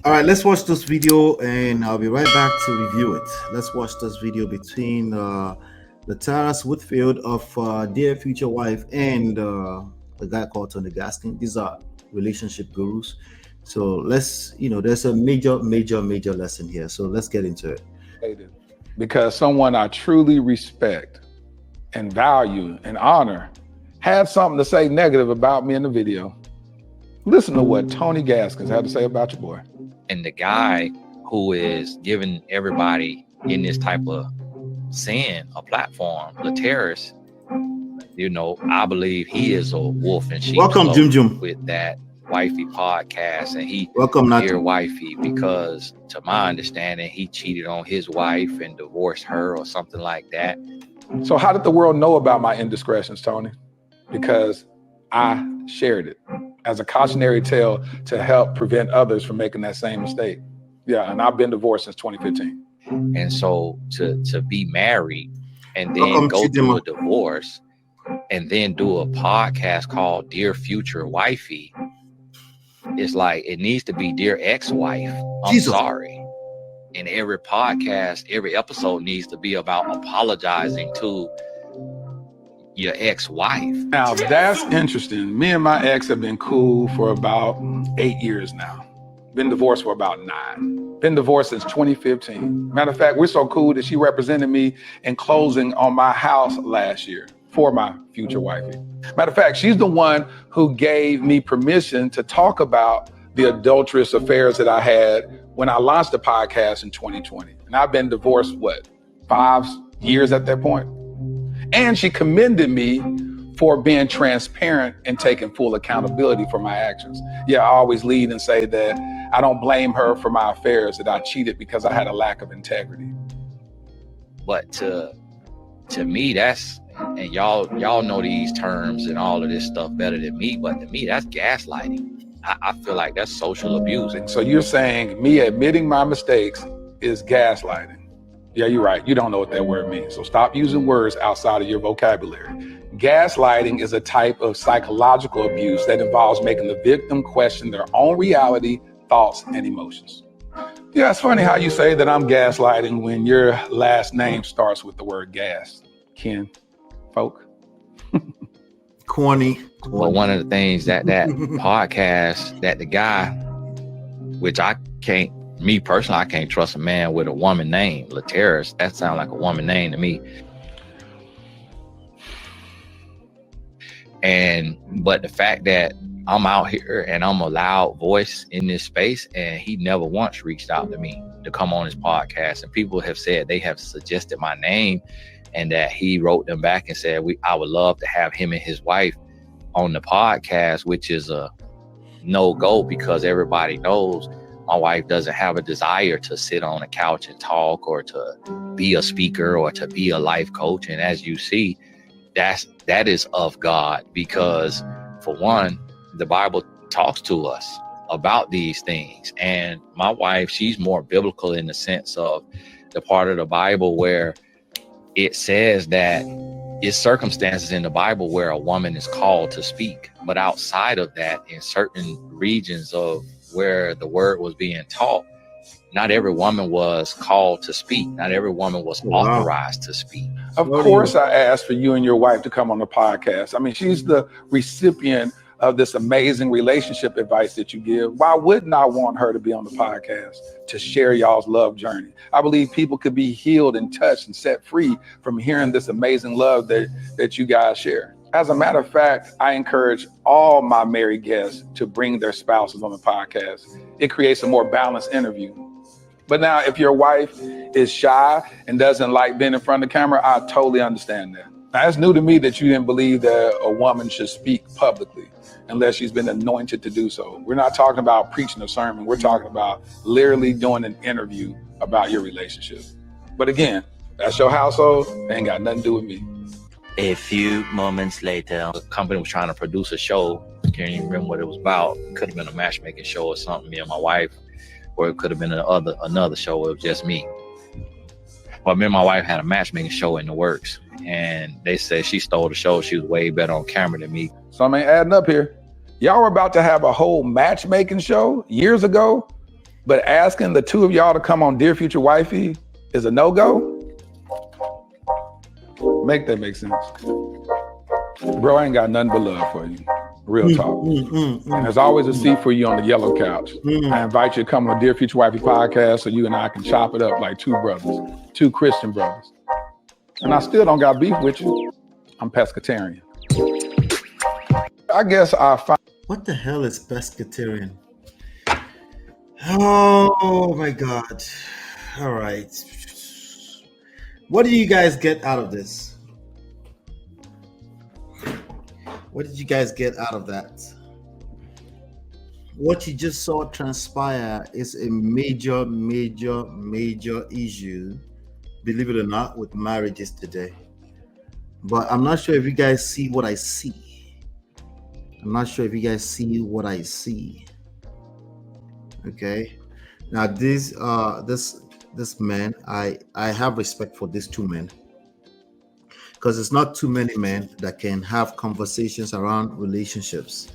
All right, let's watch this video and I'll be right back to review it. Let's watch this video between LATERRAS Whitfield of Dear Future Wife and a guy called Tony Gaskin. These are relationship gurus. So let's, there's a major lesson here. So let's get into it. Because someone I truly respect and value and honor had something to say negative about me in the video. Listen to what Tony Gaskins had to say about your boy. And the guy who is giving everybody in this type of sin a platform, LATERRAS, I believe he is a wolf in sheep's Welcome, Jim. With that Wifey podcast, and he welcome Dear Wifey, because to my understanding, he cheated on his wife and divorced her or something like that. So how did the world know about my indiscretions, Tony? Because I shared it as a cautionary tale to help prevent others from making that same mistake. Yeah, and I've been divorced since 2015. And so to be married and then go through a divorce and then do a podcast called Dear Future Wifey, it's like it needs to be Dear Ex-Wife. I'm sorry. And every podcast, every episode needs to be about apologizing to your ex-wife. Now that's interesting. Me and my ex have been cool for about 8 years now. Been divorced for about 9. Been divorced since 2015. Matter of fact, we're so cool that she represented me in closing on my house last year for my future wifey. Matter of fact, she's the one who gave me permission to talk about the adulterous affairs that I had when I launched the podcast in 2020. And I've been divorced, 5 years at that point? And she commended me for being transparent and taking full accountability for my actions. Yeah, I always lead and say that I don't blame her for my affairs, that I cheated because I had a lack of integrity. But to me, that's, and y'all know these terms and all of this stuff better than me, but to me, that's gaslighting. I feel like that's social abuse. So you're saying me admitting my mistakes is gaslighting? Yeah, you're right. You don't know what that word means. So stop using words outside of your vocabulary. Gaslighting is a type of psychological abuse that involves making the victim question their own reality, thoughts, and emotions. Yeah, it's funny how you say that I'm gaslighting when your last name starts with the word gas. Ken, folk. Corny. Well, one of the things that podcast, that the guy, which me personally, I can't trust a man with a woman name. LATERRAS, that sounds like a woman name to me. But the fact that I'm out here and I'm a loud voice in this space, and he never once reached out to me to come on his podcast. And people have said they have suggested my name, and that he wrote them back and said, I would love to have him and his wife on the podcast, which is a no-go because everybody knows my wife doesn't have a desire to sit on a couch and talk or to be a speaker or to be a life coach. And as you see, that is of God, because for one, the Bible talks to us about these things. And my wife, she's more biblical in the sense of the part of the Bible where it says that it's circumstances in the Bible where a woman is called to speak. But outside of that, in certain regions of where the word was being taught, not every woman was called to speak. Not every woman was authorized to speak. Of course, I asked for you and your wife to come on the podcast. I mean, she's the recipient of this amazing relationship advice that you give. Why wouldn't I want her to be on the podcast to share y'all's love journey? I believe people could be healed and touched and set free from hearing this amazing love that you guys share. As a matter of fact, I encourage all my married guests to bring their spouses on the podcast. It creates a more balanced interview. But now, if your wife is shy and doesn't like being in front of the camera, I totally understand that. Now, it's new to me that you didn't believe that a woman should speak publicly unless she's been anointed to do so. We're not talking about preaching a sermon. We're talking about literally doing an interview about your relationship. But again, that's your household. It ain't got nothing to do with me. A few moments later, The company was trying to produce a show. Can't even remember what it was about. It could have been a matchmaking show or something, me and my wife, or it could have been another show where it was just me. But me and my wife had a matchmaking show in the works, and they said she stole the show. She was way better on camera than me. So I mean, adding up here, y'all were about to have a whole matchmaking show years ago. But asking the two of y'all to come on Dear Future Wifey is a no-go? Make that make sense. Bro, I ain't got nothing but love for you. Real talk. And there's always a seat for you on the yellow couch. I invite you to come on Dear Future Wifey podcast so you and I can chop it up like two brothers, two Christian brothers. And I still don't got beef with you. I'm pescatarian. I guess I find. What the hell is pescatarian? Oh my God. All right. What do you guys get out of this? What did you guys get out of that? What you just saw transpire is a major issue, believe it or not, with marriages today. But I'm not sure if you guys see what I see. I'm not sure if you guys see what I see. Okay. Now this man, I have respect for these two men, because it's not too many men that can have conversations around relationships,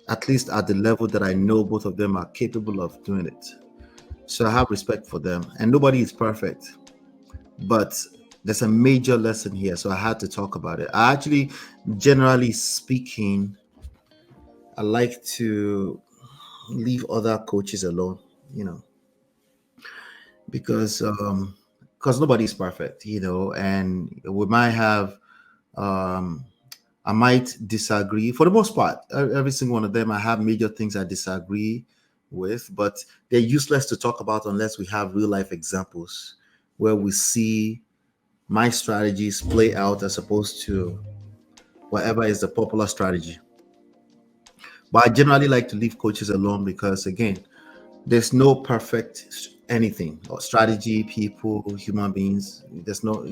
at least at the level that I know both of them are capable of doing it. So I have respect for them, and nobody is perfect, but there's a major lesson here, so I had to talk about it. I actually, generally speaking, I like to leave other coaches alone, because nobody is perfect, and we might have, I might disagree. For the most part, every single one of them, I have major things I disagree with, but they're useless to talk about unless we have real life examples where we see my strategies play out as opposed to whatever is the popular strategy. But I generally like to leave coaches alone because, again, there's no perfect anything or strategy, people, human beings. There's no,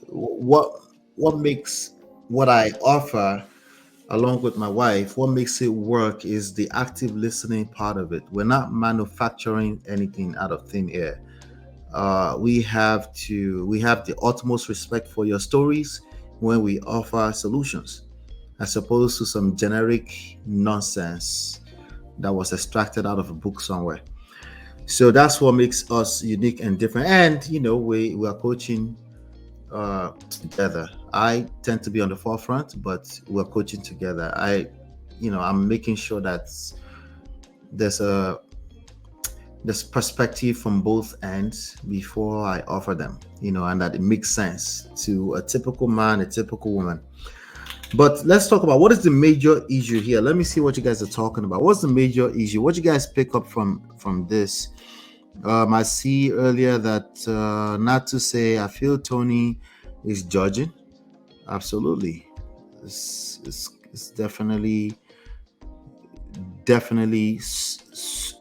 what makes what I offer along with my wife, what makes it work is the active listening part of it. We're not manufacturing anything out of thin air. We have the utmost respect for your stories when we offer solutions, as opposed to some generic nonsense that was extracted out of a book somewhere. So that's what makes us unique and different. And we are coaching together. I tend to be on the forefront, but we're coaching together. I'm making sure that there's perspective from both ends before I offer them, and that it makes sense to a typical man, a typical woman. But let's talk about what is the major issue here. Let me see what you guys are talking about. What's the major issue? What you guys pick up from this? I see earlier that not to say I feel Tony is judging. Absolutely, it's definitely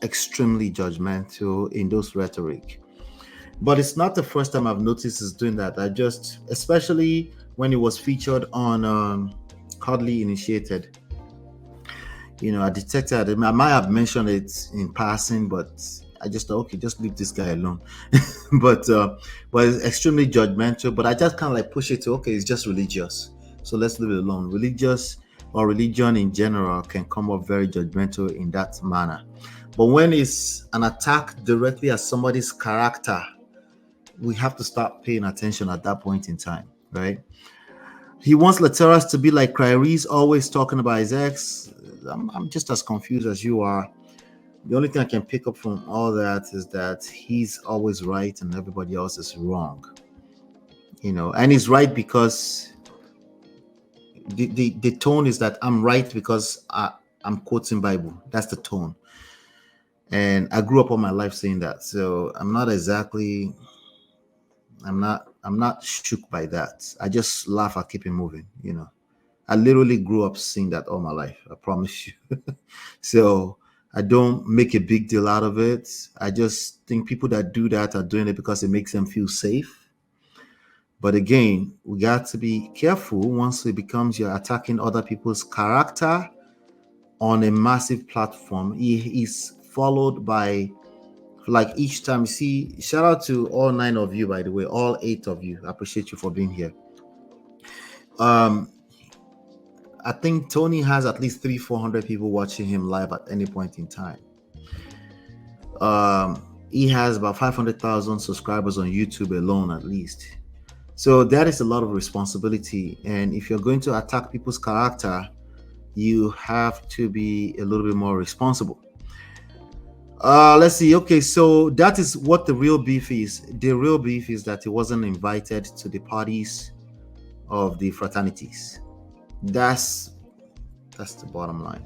extremely judgmental in those rhetoric. But it's not the first time I've noticed he's doing that. Especially when it was featured on Cuddly Initiated. I detected it. I might have mentioned it in passing, but I just thought, okay, just leave this guy alone. but it's extremely judgmental. But I just kind of like push it to, okay, it's just religious, so let's leave it alone. Religious or religion in general can come up very judgmental in that manner. But when it's an attack directly at somebody's character, we have to start paying attention at that point in time, right? He wants LATERRAS to be like Kyrie's always talking about his ex. I'm just as confused as you are. The only thing I can pick up from all that is that he's always right and everybody else is wrong. And he's right because the tone is that I'm right because I'm quoting Bible. That's the tone. And I grew up all my life saying that. So I'm not shook by that. I just laugh at keep it moving, I literally grew up seeing that all my life. I promise you. So I don't make a big deal out of it. I just think people that do that are doing it because it makes them feel safe. But again, we got to be careful once it becomes you're attacking other people's character on a massive platform. He is followed by, like, each time. See, shout out to all 9 of you, by the way, all 8 of you. I appreciate you for being here. I think Tony has at least 300-400 people watching him live at any point in time. He has about 500,000 subscribers on YouTube alone, at least. So that is a lot of responsibility. And if you're going to attack people's character, you have to be a little bit more responsible. Let's see. Okay, so that is what the real beef is. The real beef is that he wasn't invited to the parties of the fraternities. That's the bottom line.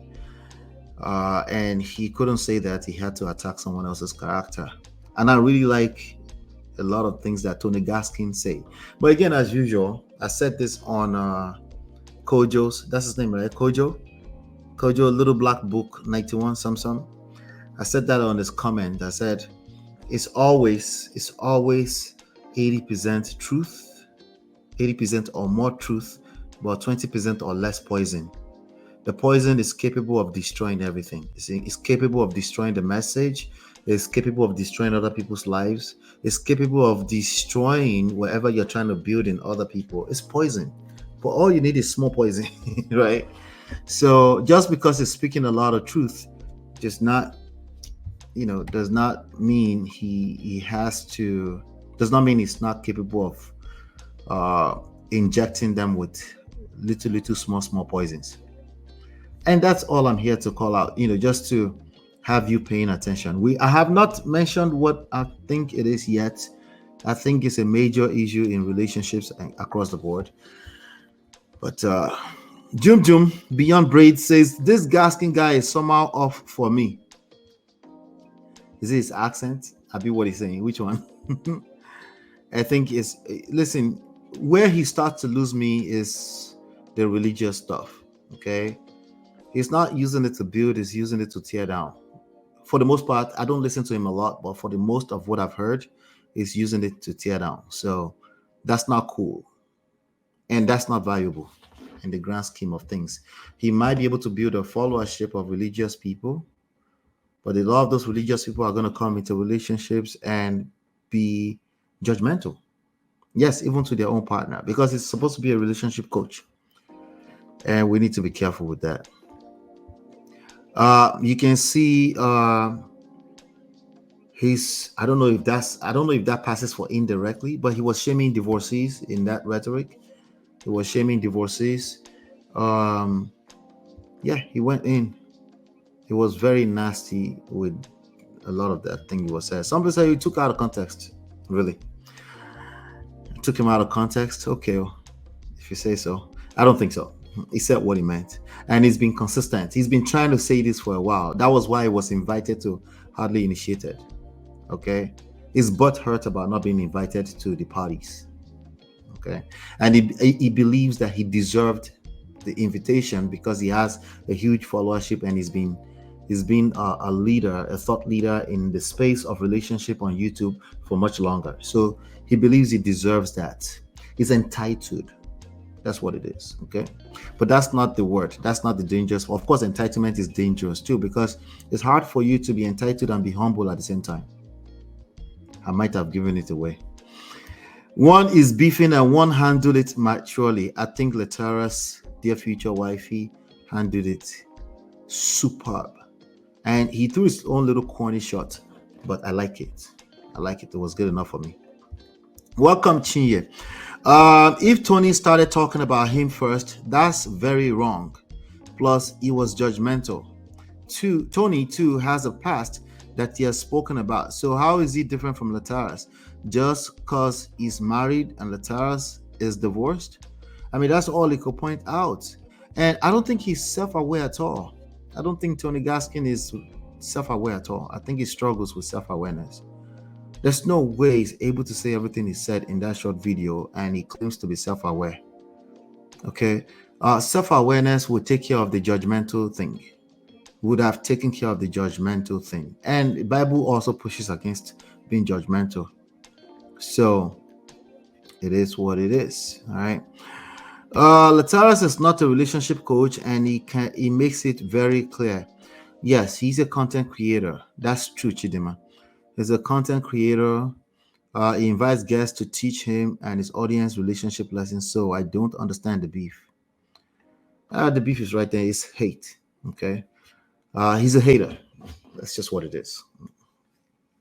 And he couldn't say that. He had to attack someone else's character. And I really like a lot of things that Tony Gaskins say. But again, as usual, I said this on Kojo's. That's his name, right? Kojo, Little Black Book 91 some. I said that on his comment. I said it's always 80% truth, 80% or more truth, but 20% or less poison. The poison is capable of destroying everything. It's capable of destroying the message. It's capable of destroying other people's lives. It's capable of destroying whatever you're trying to build in other people. It's poison. But all you need is small poison, right? So just because it's speaking a lot of truth, does not mean does not mean he's not capable of injecting them with little small poisons. And that's all I'm here to call out, just to have you paying attention. I have not mentioned what I think it is yet. I think it's a major issue in relationships across the board. But Jum Beyond Braid says, this Gaskin guy is somehow off for me. Is it his accent? I'll be what he's saying. Which one? I think listen, where he starts to lose me is the religious stuff. Okay. He's not using it to build, he's using it to tear down. For the most part, I don't listen to him a lot, but for the most of what I've heard, he's using it to tear down. So that's not cool. And that's not valuable in the grand scheme of things. He might be able to build a followership of religious people, but a lot of those religious people are going to come into relationships and be judgmental. Yes, even to their own partner, because it's supposed to be a relationship coach. And we need to be careful with that. You can see I don't know if that passes for indirectly, but he was shaming divorcees in that rhetoric. He was shaming divorcees. He went in. He was very nasty with a lot of that thing he was saying. Some people say he took out of context. Really? Took him out of context? Okay, if you say so. I don't think so. He said what he meant. And he's been consistent. He's been trying to say this for a while. That was why he was invited to Hardly Initiated. Okay? His butt hurt about not being invited to the parties. Okay? And he believes that he deserved the invitation because he has a huge followership and he's been a leader, a thought leader in the space of relationship on YouTube for much longer. So he believes he deserves that. He's entitled. That's what it is. Okay. But that's not the word. That's not the dangerous. Of course, entitlement is dangerous too, because it's hard for you to be entitled and be humble at the same time. I might have given it away. One is beefing and one handled it maturely. I think LATERRA's dear future wifey handled it superb. And he threw his own little corny shot, but I like it. It was good enough for me. Welcome, Chinye. If Tony started talking about him first, that's very wrong. Plus, he was judgmental. Tony, too, has a past that he has spoken about. So how is he different from LATERRA's? Just because he's married and LATERRA's is divorced? I mean, that's all he could point out. And I don't think he's self-aware at all. I don't think Tony Gaskin is self-aware at all. I think he struggles with self-awareness. There's no way he's able to say everything he said in that short video and he claims to be self-aware. Okay? Self-awareness would take care of the judgmental thing. Would have taken care of the judgmental thing. And the Bible also pushes against being judgmental. So, it is what it is. All right? LATERRA's is not a relationship coach and he makes it very clear. Yes, he's a content creator. That's true, Chidima. He's a content creator. He invites guests to teach him and his audience relationship lessons. So I don't understand the beef. The beef is right there. It's hate. Okay. He's a hater. That's just what it is.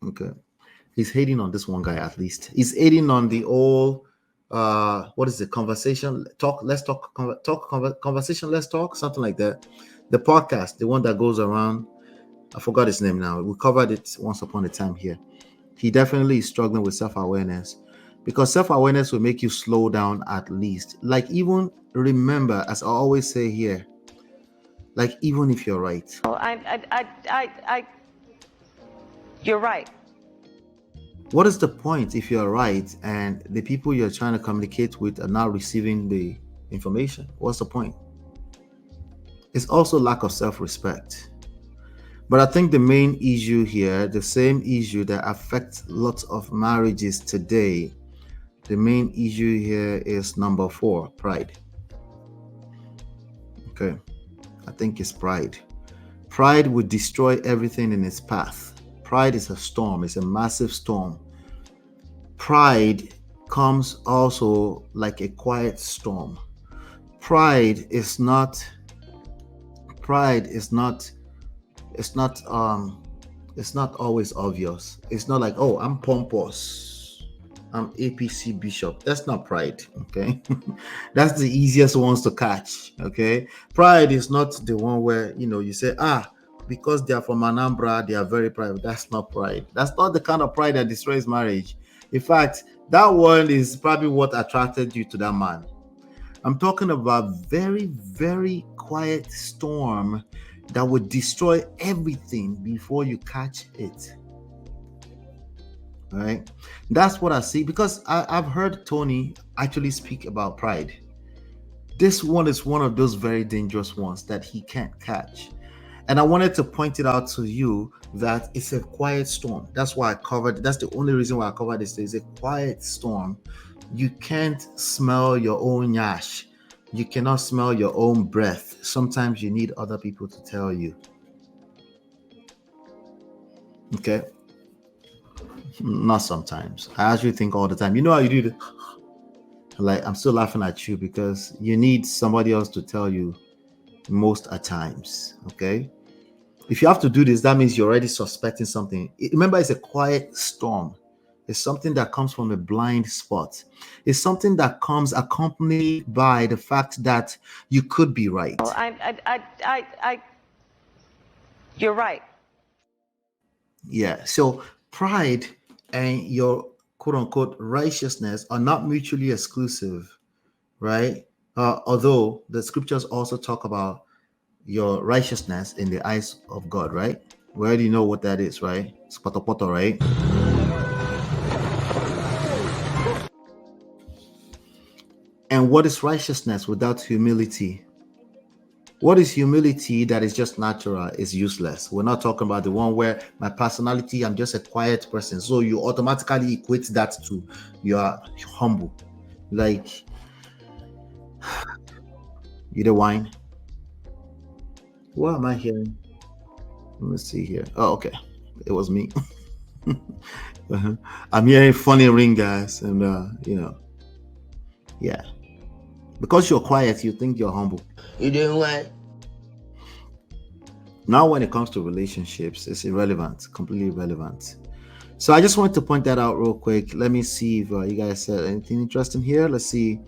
Okay. He's hating on this one guy at least. He's hating on the old what is it? Conversation talk, let's talk conversation, let's talk, something like that. The podcast, the one that goes around. I forgot his name now. We covered it once upon a time here. He definitely is struggling with self-awareness because self-awareness will make you slow down at least. Like, even remember, as I always say here, like, even if you're right. You're right. What is the point if you're right and the people you're trying to communicate with are not receiving the information? What's the point? It's also lack of self-respect. But I think the main issue here, the same issue that affects lots of marriages today, the main issue here is number 4, pride. Okay, I think it's pride. Pride would destroy everything in its path. Pride is a storm, it's a massive storm. Pride comes also like a quiet storm. Pride is not it's not always obvious. It's not like, oh, I'm pompous, I'm APC bishop. That's not pride. Okay. That's the easiest ones to catch. Okay. Pride is not the one where, you say, because they are from Anambra, they are very private. That's not pride. That's not the kind of pride that destroys marriage. In fact, that one is probably what attracted you to that man. I'm talking about very, very quiet storm that would destroy everything before you catch it. All right. That's what I see, because I've heard Tony actually speak about pride. This one is one of those very dangerous ones that he can't catch. And I wanted to point it out to you that it's a quiet storm. That's why I covered. That's the only reason why I covered this. It's a quiet storm. You can't smell your own yash. You cannot smell your own breath. Sometimes you need other people to tell you. Okay? Not sometimes. I actually think all the time. You know how you do it? Like, I'm still laughing at you because you need somebody else to tell you most at times. Okay? If you have to do this, that means you're already suspecting something. Remember, it's a quiet storm. It's something that comes from a blind spot. It's something that comes accompanied by the fact that you could be right. You're right. Yeah. So pride and your quote unquote righteousness are not mutually exclusive, right? Although the scriptures also talk about your righteousness in the eyes of God, right? We already know what that is, right? It's poto, right? And what is righteousness without humility? What is humility that is just natural is useless. We're not talking about the one where my personality, I'm just a quiet person. So you automatically equate that to you are humble. Like, you the wine. What am I hearing? Let me see here. Oh, okay. It was me. I'm hearing funny ring, guys. And, yeah. Because you're quiet, you think you're humble. You doing what? Now, when it comes to relationships, it's irrelevant, completely irrelevant. So I just wanted to point that out real quick. Let me see if you guys said anything interesting here. Let's see.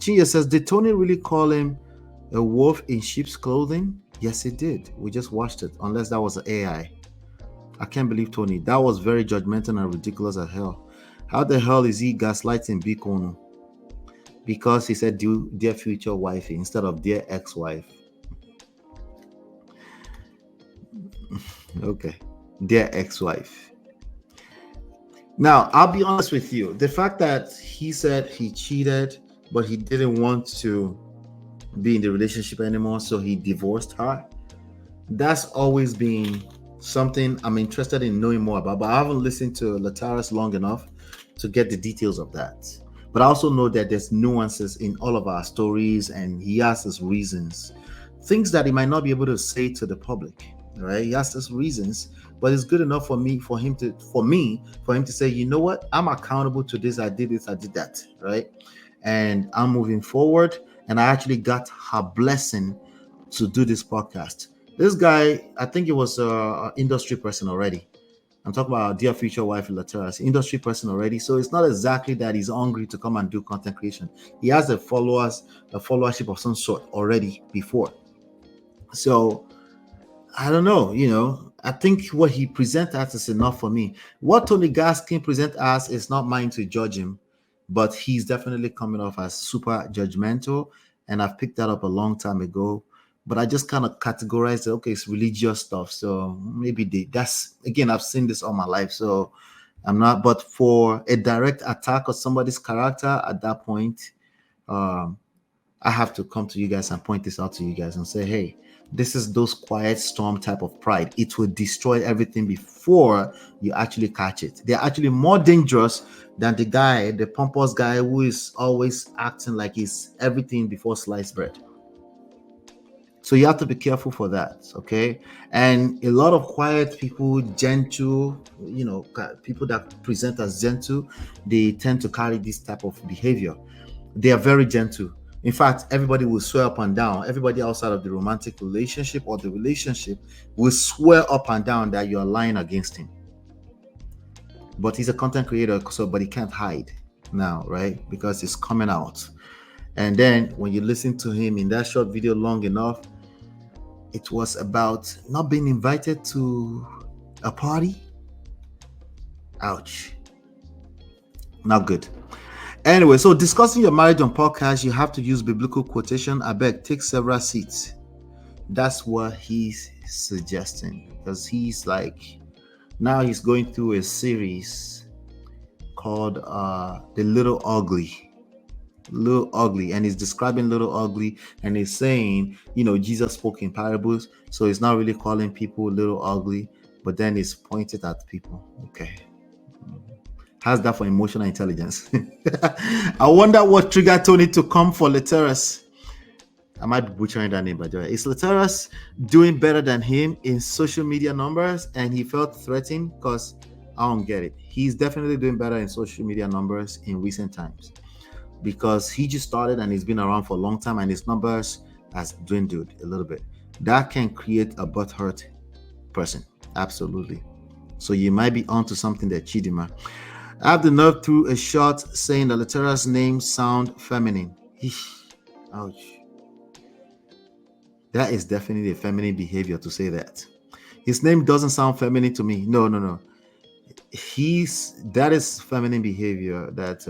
Chia says, did Tony really call him a wolf in sheep's clothing? Yes, he did. We just watched it, unless that was an AI. I can't believe Tony. That was very judgmental and ridiculous as hell. How the hell is he gaslighting Bikono? Because he said dear future wifey instead of dear ex-wife. Okay, dear ex-wife. Now, I'll be honest with you. The fact that he said he cheated, but he didn't want to be in the relationship anymore, so he divorced her, that's always been something I'm interested in knowing more about. But I haven't listened to LATERRAS long enough to get the details of that. But I also know that there's nuances in all of our stories, and he has his reasons, things that he might not be able to say to the public, right? He has his reasons, but it's good enough for him to say, you know what, I'm accountable to this, I did this, I did that, right? And I'm moving forward, and I actually got her blessing to do this podcast. This guy, I think it was an industry person already. I'm talking about dear future wife LATERRAS, industry person already. So it's not exactly that he's hungry to come and do content creation. He has a followership of some sort already before. So I don't know, I think what he presents as is enough for me. What Tony Gaskin presents as is not mine to judge him, but he's definitely coming off as super judgmental. And I've picked that up a long time ago. But I just kind of categorize it, okay, it's religious stuff. So maybe that's, again, I've seen this all my life. So I'm not, but for a direct attack of somebody's character at that point, um, I have to come to you guys and point this out to you guys and say, hey, this is those quiet storm type of pride. It will destroy everything before you actually catch it. They're actually more dangerous than the pompous guy who is always acting like he's everything before sliced bread. So you have to be careful for that, okay? And a lot of quiet people, gentle, people that present as gentle, they tend to carry this type of behavior. They are very gentle. In fact, everybody will swear up and down. Everybody outside of the romantic relationship or the relationship will swear up and down that you're lying against him. But he's a content creator, but he can't hide now, right? Because it's coming out. And then when you listen to him in that short video long enough, it was about not being invited to a party. Ouch. Not good. Anyway, so discussing your marriage on podcast, you have to use biblical quotation. I beg, take several seats. That's what he's suggesting, because he's like, now he's going through a series called The Little Ugly. Little Ugly, and he's describing Little Ugly, and he's saying, Jesus spoke in parables, so he's not really calling people little ugly, but then he's pointed at people. Okay. How's that for emotional intelligence? I wonder what triggered Tony to come for LATERRAS. I might be butchering that name, by the way. Is LATERRAS doing better than him in social media numbers? And he felt threatened? Because I don't get it. He's definitely doing better in social media numbers in recent times, because he just started and he's been around for a long time, and his numbers has dwindled a little bit. That can create a butthurt person. Absolutely. So you might be onto something there, Chidima. I have the nerve through a shot saying that LATERRA's name sound feminine. Ouch. That is definitely a feminine behavior to say that. His name doesn't sound feminine to me. No. That is feminine behavior that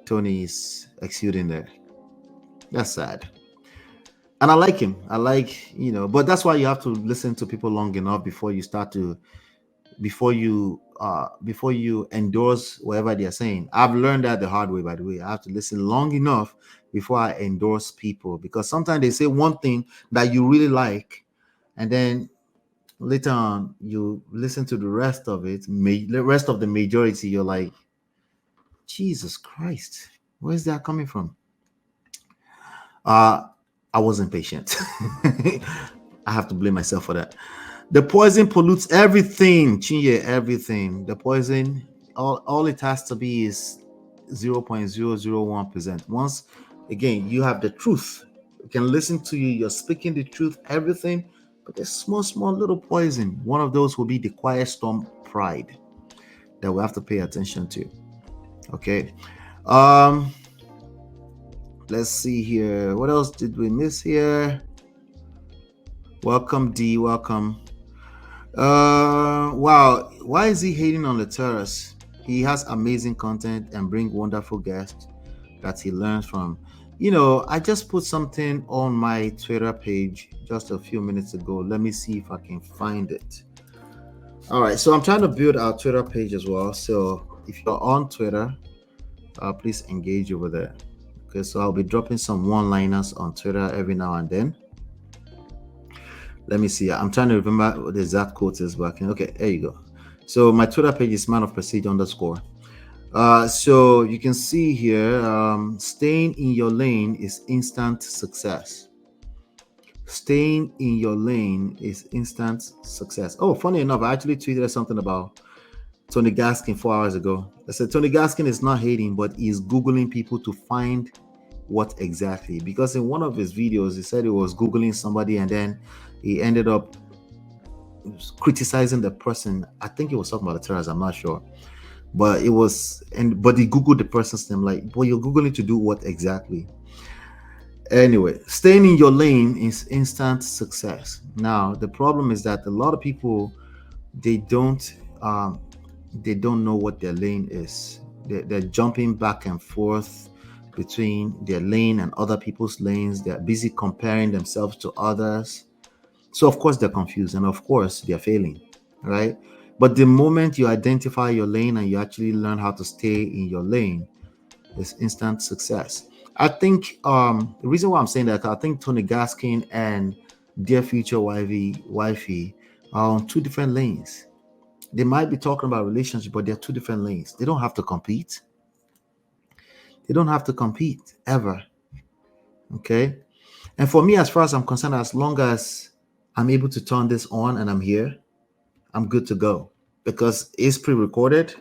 Tony is exuding there. That's sad. And I like him. I like, but that's why you have to listen to people long enough before you endorse whatever they are saying. I've learned that the hard way, by the way. I have to listen long enough before I endorse people, because sometimes they say one thing that you really like, and then later on you listen to the rest of it, the rest of the majority, you're like, Jesus Christ, where's that coming from? I wasn't patient. I have to blame myself for that. The poison pollutes everything, Chinye, everything. The poison, all it has to be is 0.001%. Once again, you have the truth. You can listen to you. You're speaking the truth, everything. But there's small little poison. One of those will be the quiet storm pride that we have to pay attention to. Okay. Let's see here. What else did we miss here? Welcome, D. Welcome. Wow. Why is he hating on LATERRAS? He has amazing content and bring wonderful guests that he learns from. I just put something on my Twitter page just a few minutes ago. Let me see if I can find it. All right. So I'm trying to build our Twitter page as well. So if you're on Twitter, please engage over there. Okay. So I'll be dropping some one-liners on Twitter every now and then. Let me see. I'm trying to remember what the exact quote is, but okay, there you go. So my Twitter page is man of prestige _. So you can see here, staying in your lane is instant success. Staying in your lane is instant success. Oh, funny enough, I actually tweeted something about Tony Gaskin 4 hours ago. I said Tony Gaskin is not hating, but he's Googling people to find what exactly, because in one of his videos he said he was googling somebody and then he ended up criticizing the person. I think he was talking about the terrorists, I'm not sure, but it was, and but he googled the person's name, like, well, you're googling to do what exactly? Anyway, staying in your lane is instant success. Now the problem is that a lot of people, they don't um they don't know what their lane is. They're jumping back and forth between their lane and other people's lanes. They're busy comparing themselves to others. So of course they're confused and of course they're failing, right? But the moment you identify your lane and you actually learn how to stay in your lane, is instant success. I think the reason why I'm saying that, I think Tony Gaskin and Dear Future Wifey are on two different lanes. They might be talking about relationship, but they're two different lanes. They don't have to compete. They don't have to compete ever. Okay. And for me, as far as I'm concerned, as long as I'm able to turn this on and I'm here, I'm good to go, because it's pre-recorded.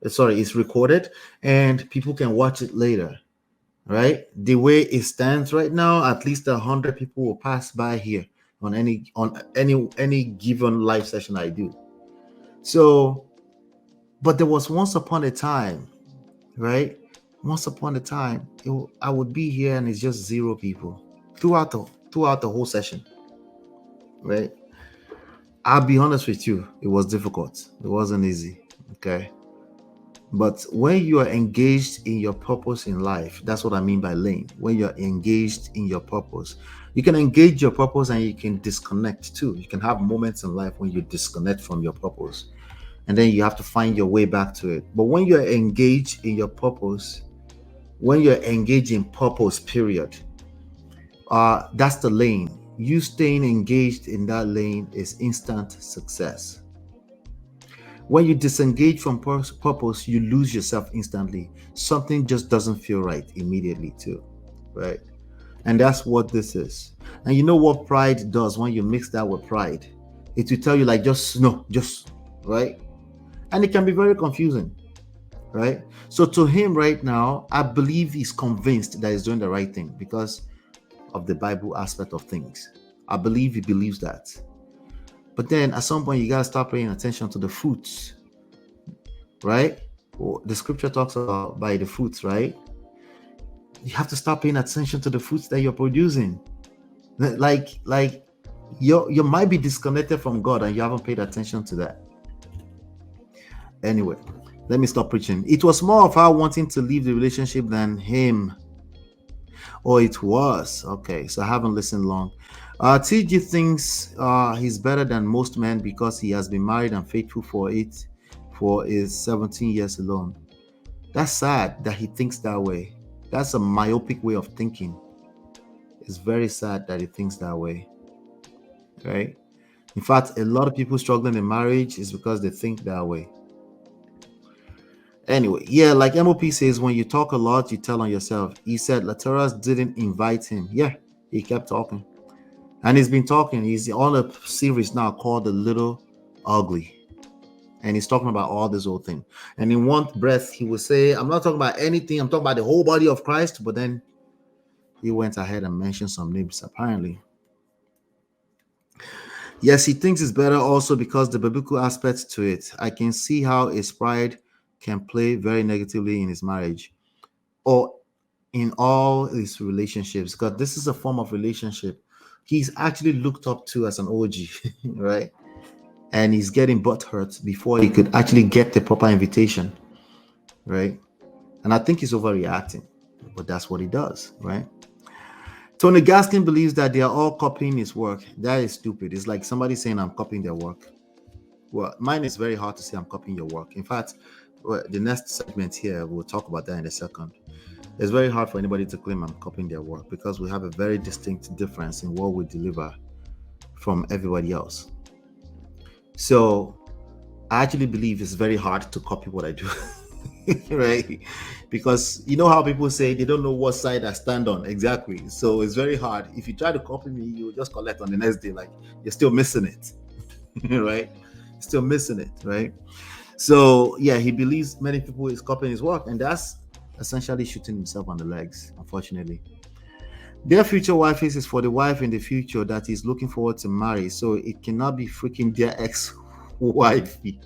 Sorry, it's recorded and people can watch it later. Right? The way it stands right now, at least 100 people will pass by here on any given live session I do. So, but there was once upon a time, right? Once upon a time, I would be here and it's just 0 people throughout the whole session, right? I'll be honest with you, it was difficult. It wasn't easy, okay? But when you are engaged in your purpose in life, that's what I mean by lane. When you're engaged in your purpose, you can engage your purpose and you can disconnect too. You can have moments in life when you disconnect from your purpose and then you have to find your way back to it. But when you're engaged in your purpose, when you're engaged in purpose, period, that's the lane. You staying engaged in that lane is instant success. When you disengage from purpose, you lose yourself instantly. Something just doesn't feel right immediately too, right? And that's what this is. And you know what pride does when you mix that with pride? It will tell you like, just no, just, right? And it can be very confusing, right? So to him right now, I believe he's convinced that he's doing the right thing because of the Bible aspect of things. I believe he believes that. But then at some point, you got to start paying attention to the fruits, right? Well, the scripture talks about by the fruits, right? You have to start paying attention to the fruits that you're producing. Like you might be disconnected from God and you haven't paid attention to that. Anyway, let me stop preaching. It was more of her wanting to leave the relationship than him. Oh, it was. Okay, so I haven't listened long. TG thinks he's better than most men because he has been married and faithful for his 17 years alone. That's sad that he thinks that way. That's a myopic way of thinking. It's very sad that he thinks that way. Right? In fact, a lot of people struggling in marriage is because they think that way. Anyway, yeah, like MOP says, when you talk a lot, you tell on yourself. He said LATERRAS didn't invite him. Yeah, he kept talking. And he's been talking. He's on a series now called The Little Ugly. And he's talking about all this whole thing. And in one breath, he will say, I'm not talking about anything. I'm talking about the whole body of Christ. But then he went ahead and mentioned some names, apparently. Yes, he thinks it's better also because the biblical aspects to it. I can see how his pride can play very negatively in his marriage or in all his relationships, because this is a form of relationship he's actually looked up to as an OG, right? And he's getting butthurt before he could actually get the proper invitation, right? And I think he's overreacting, but that's what he does, right? Tony Gaskin believes that they are all copying his work. That is stupid. It's like somebody saying I'm copying their work. Well, mine is very hard to say I'm copying your work. In fact, the next segment here, we'll talk about that in a second. It's very hard for anybody to claim I'm copying their work because we have a very distinct difference in what we deliver from everybody else. So I actually believe it's very hard to copy what I do, right? Because you know how people say they don't know what side I stand on exactly. So it's very hard. If you try to copy me, you just collect on the next day, like you're still missing it, right? Still missing it, right? So yeah, he believes many people is copying his work, and that's essentially shooting himself on the legs, unfortunately. Their future wife is for the wife in the future that is looking forward to marry, so it cannot be freaking their ex-wifey.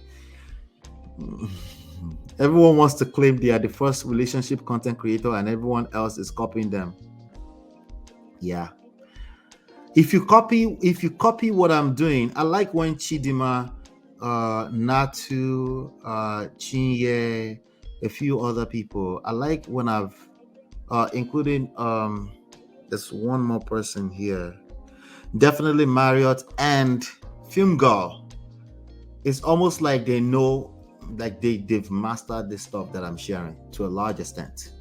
Everyone wants to claim they are the first relationship content creator and everyone else is copying them. Yeah. If you copy what I'm doing, I like when Chidima, Natu, Chinye, a few other people. I like when I've including there's one more person here. Definitely Marriott and Film Girl. It's almost like they know, like they've mastered this stuff that I'm sharing to a large extent.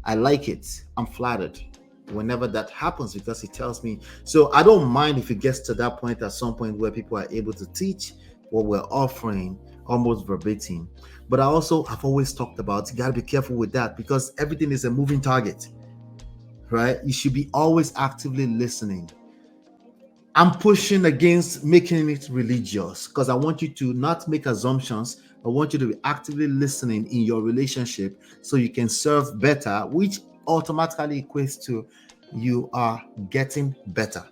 I like it. I'm flattered whenever that happens because it tells me. So I don't mind if it gets to that point at some point where people are able to teach what we're offering almost verbatim. But I've always talked about, you got to be careful with that because everything is a moving target, right? You should be always actively listening. I'm pushing against making it religious because I want you to not make assumptions. I want you to be actively listening in your relationship so you can serve better, which automatically equates to you are getting better,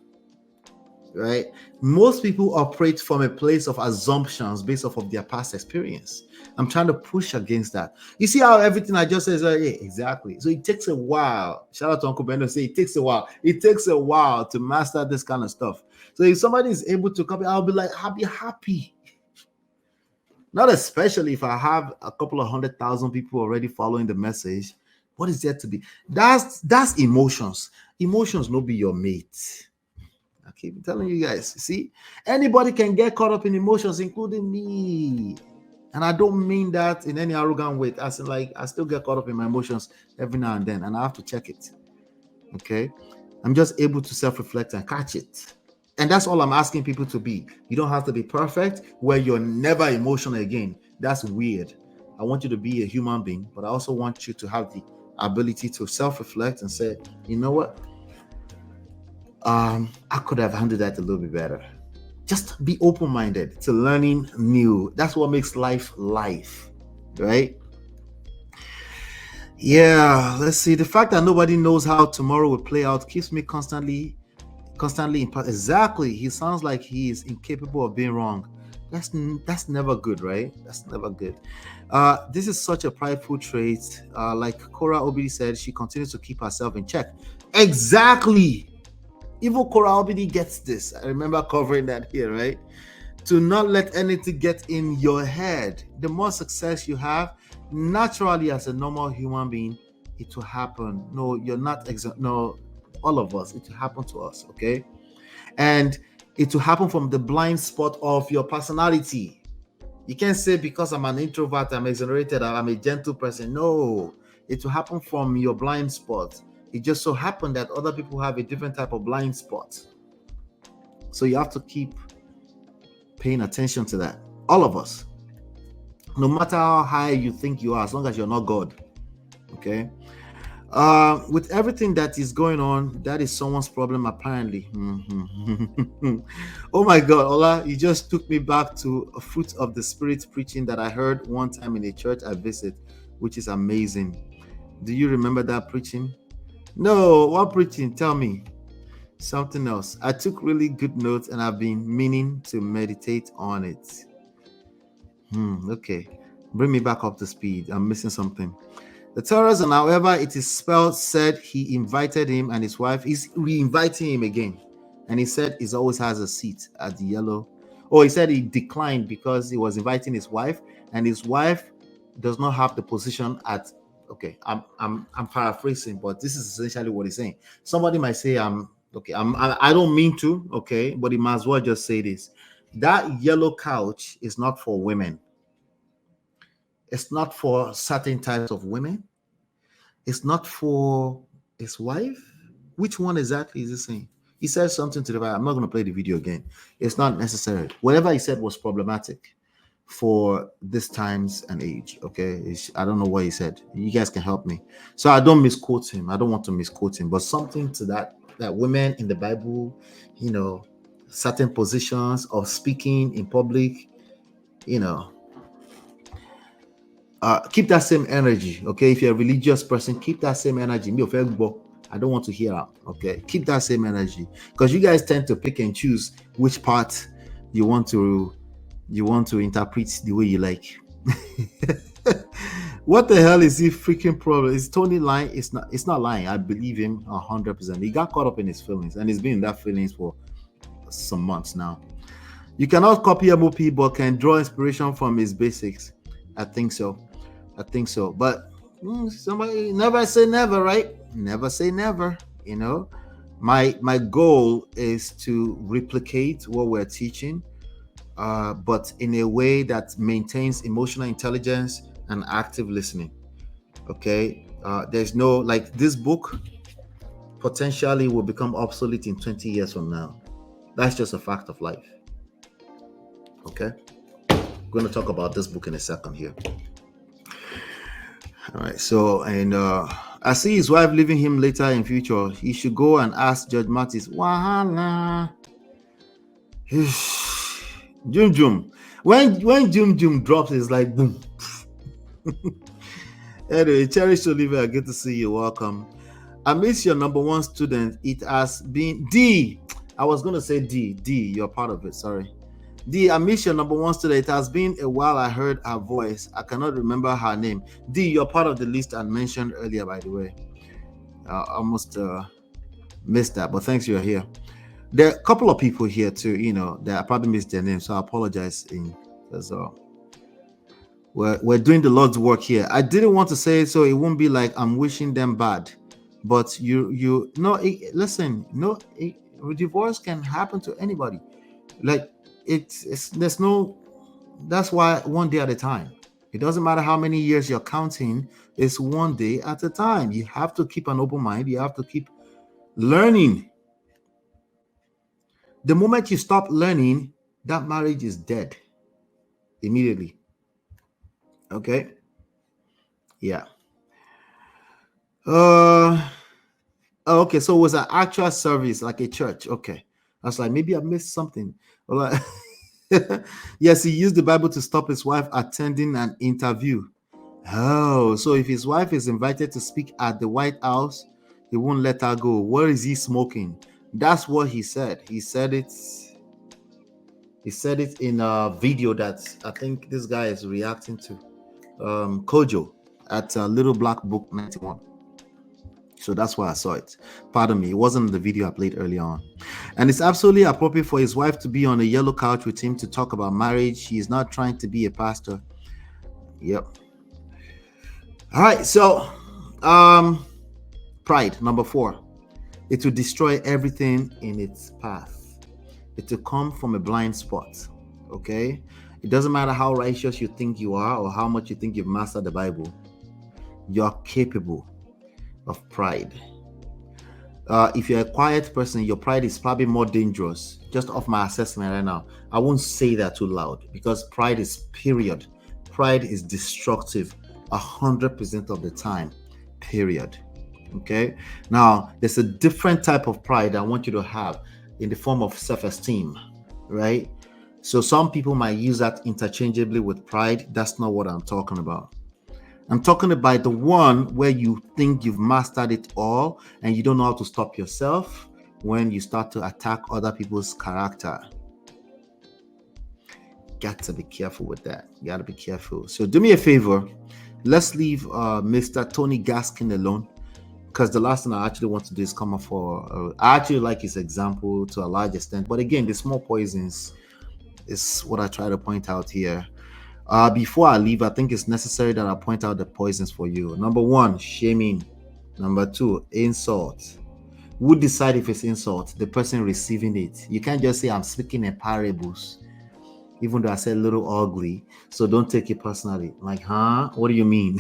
right? Most people operate from a place of assumptions based off of their past experience. I'm trying to push against that. You see how everything I just said is yeah, exactly. So it takes a while. Shout out to Uncle Bendo. Say it takes a while. It takes a while to master this kind of stuff. So if somebody is able to copy, I'll be like, I'll be happy. Not especially if I have a couple of 100,000 people already following the message. What is there to be? That's emotions. Emotions no be your mate. I keep telling you guys. See, anybody can get caught up in emotions, including me. And I don't mean that in any arrogant way. As in, like, I still get caught up in my emotions every now and then, and I have to check it. Okay, I'm just able to self-reflect and catch it. And that's all I'm asking people to be. You don't have to be perfect where you're never emotional again. That's weird. I want you to be a human being, but I also want you to have the ability to self-reflect and say, you know what? I could have handled that a little bit better. Just be open-minded to learning new. That's what makes life, right? Yeah, let's see. The fact that nobody knows how tomorrow will play out keeps me constantly exactly. He sounds like he is incapable of being wrong. That's never good, right? That's never good. This is such a prideful trait. Like Cora Obidi said, she continues to keep herself in check. Exactly. Even Cora Obidi gets this. I remember covering that here, right? To not let anything get in your head. The more success you have, naturally as a normal human being, it will happen. No, you're not no, all of us, it will happen to us, okay? And it will happen from the blind spot of your personality. You can't say because I'm an introvert, I'm exonerated, I'm a gentle person. No, it will happen from your blind spot. It just so happened that other people have a different type of blind spot. So you have to keep paying attention to that. All of us. No matter how high you think you are, as long as you're not God. Okay? With everything that is going on, that is someone's problem apparently. Oh my God, Ola, you just took me back to a fruit of the spirit preaching that I heard one time in a church I visit, which is amazing. Do you remember that preaching? No, what preaching? Tell me. Something else. I took really good notes and I've been meaning to meditate on it. Okay. Bring me back up to speed. I'm missing something. The terrorism, however, it is spelled, said he invited him and his wife. He's re-inviting him again. And he said he always has a seat at the yellow. Oh, he said he declined because he was inviting his wife, and his wife does not have the position at. Okay, I'm paraphrasing, but this is essentially what he's saying. Somebody might say, I don't mean to, okay, but he might as well just say this. That yellow couch is not for women. It's not for certain types of women. It's not for his wife. Which one exactly is he saying? He said something to the right. I'm not going to play the video again. It's not necessary. Whatever he said was problematic for this times and age. Okay, I don't know what he said. You guys can help me. So I don't misquote him. I don't want to misquote him, but something to that women in the Bible, certain positions of speaking in public, Keep that same energy, okay? If you're a religious person, keep that same energy. I don't want to hear out, okay? Keep that same energy, because you guys tend to pick and choose which part you want to interpret the way you like. What the hell is the freaking problem? Is Tony lying? It's not lying. I believe him 100%. He got caught up in his feelings, and he's been in that feelings for some months now. You cannot copy MOP, but can draw inspiration from his basics. I think so. But somebody never say never, right? Never say never. You know, my goal is to replicate what we're teaching, but in a way that maintains emotional intelligence and active listening. Okay, there's no, like, this book potentially will become obsolete in 20 years from now. That's just a fact of life. Okay, I'm going to talk about this book in a second here. All right, so, and I see his wife leaving him later in future. He should go and ask Judge Mattis. Wahala. Jum Jum. When Jum Jum drops, it's like boom. Anyway, Cherish Oliver, good to see you. Welcome. I miss your number one student. It has been D. I was going to say D. You're part of it. Sorry. D, I miss your number one student. It has been a while I heard her voice. I cannot remember her name. D, you're part of the list I mentioned earlier, by the way. I almost missed that, but thanks you're here. There are a couple of people here too, you know, that I probably missed their names, so I apologize because we're doing the Lord's work here. I didn't want to say it so it won't be like I'm wishing them bad, but listen, divorce can happen to anybody. Like, that's why one day at a time. It doesn't matter how many years you're counting, it's one day at a time. You have to keep an open mind. You have to keep learning. The moment you stop learning, that marriage is dead immediately. Okay? Yeah. Okay, so it was an actual service, like a church. Okay. I was like, maybe I missed something. Like, yes, he used the Bible to stop his wife attending an interview. Oh, so if his wife is invited to speak at the White House, he won't let her go. Where is he smoking? That's what he said. He said it in a video that I think this guy is reacting to. Kojo at Little Black Book 91. So that's why I saw it. Pardon me, it wasn't the video I played earlier on. And it's absolutely appropriate for his wife to be on a yellow couch with him to talk about marriage. He is not trying to be a pastor. Yep. All right, so pride, number 4. It will destroy everything in its path. It will come from a blind spot. Okay? It doesn't matter how righteous you think you are or how much you think you've mastered the Bible. You're capable of pride. If you're a quiet person, your pride is probably more dangerous. Just off my assessment right now, I won't say that too loud because pride is period. Pride is destructive 100% of the time, period. Okay. Now, there's a different type of pride I want you to have in the form of self-esteem, right? So some people might use that interchangeably with pride. That's not what I'm talking about. I'm talking about the one where you think you've mastered it all and you don't know how to stop yourself when you start to attack other people's character. Got to be careful with that. You got to be careful. So do me a favor. Let's leave Mr. Tony Gaskin alone, because the last thing I actually want to do is come up for, I actually like his example to a large extent. But again, the small poisons is what I try to point out here. Before I leave, I think it's necessary that I point out the poisons for you. Number 1, shaming. Number 2, insult. Who decide if it's insult? The person receiving it. You can't just say I'm speaking in parables, even though I said a little ugly. So don't take it personally. Like, huh? What do you mean?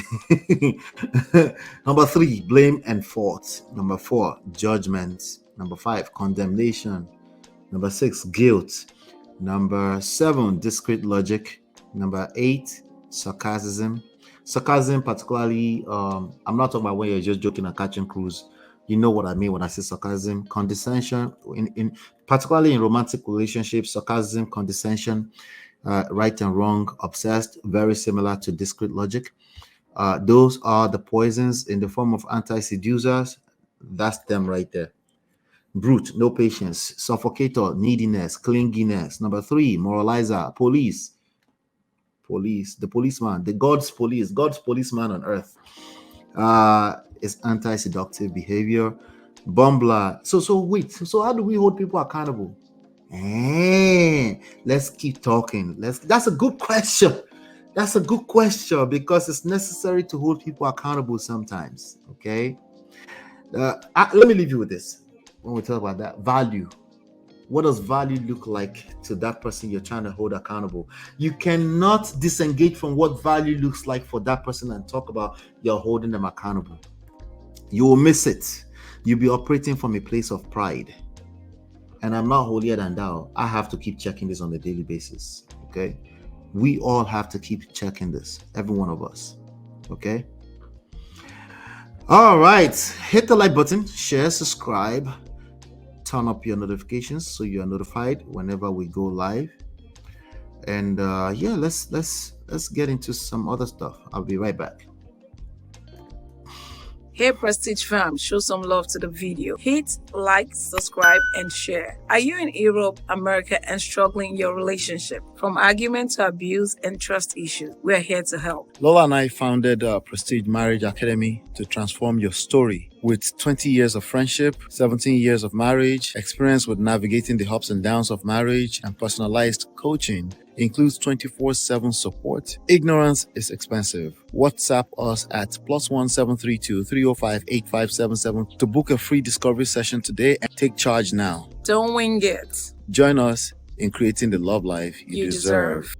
Number 3, blame and fault. Number 4, judgment. Number 5, condemnation. Number 6, guilt. Number 7, discrete logic. Number 8, sarcasm. Sarcasm, particularly, I'm not talking about when you're just joking and catching cruise. You know what I mean when I say sarcasm. Condescension, particularly in romantic relationships, sarcasm, condescension, right and wrong, obsessed, very similar to discrete logic. Those are the poisons in the form of anti-seducers. That's them right there. Brute, no patience. Suffocator, neediness, clinginess. Number 3, moralizer, police. Police, the policeman, the God's policeman on earth. Is anti-seductive behavior. Bumbler. So how do we hold people accountable? Let's keep talking. That's a good question. That's a good question because it's necessary to hold people accountable sometimes. Okay. Let me leave you with this when we talk about that. Value. What does value look like to that person you're trying to hold accountable? You cannot disengage from what value looks like for that person and talk about you're holding them accountable. You will miss it. You'll be operating from a place of pride. And I'm not holier than thou. I have to keep checking this on a daily basis. Okay. We all have to keep checking this. Every one of us. Okay. All right. Hit the like button, share, subscribe, turn up your notifications so you are notified whenever we go live. And yeah, let's get into some other stuff. I'll be right back. Hey Prestige fam, show some love to the video. Hit like, subscribe, and share. Are you in Europe, America, and struggling in your relationship? From argument to abuse and trust issues, we're here to help. Lola and I founded Prestige Marriage Academy to transform your story. With 20 years of friendship, 17 years of marriage, experience with navigating the ups and downs of marriage, and personalized coaching, includes 24/7 support. Ignorance is expensive. WhatsApp us at +1 732 305 8577 to book a free discovery session today and take charge now. Don't wing it. Join us in creating the love life you deserve.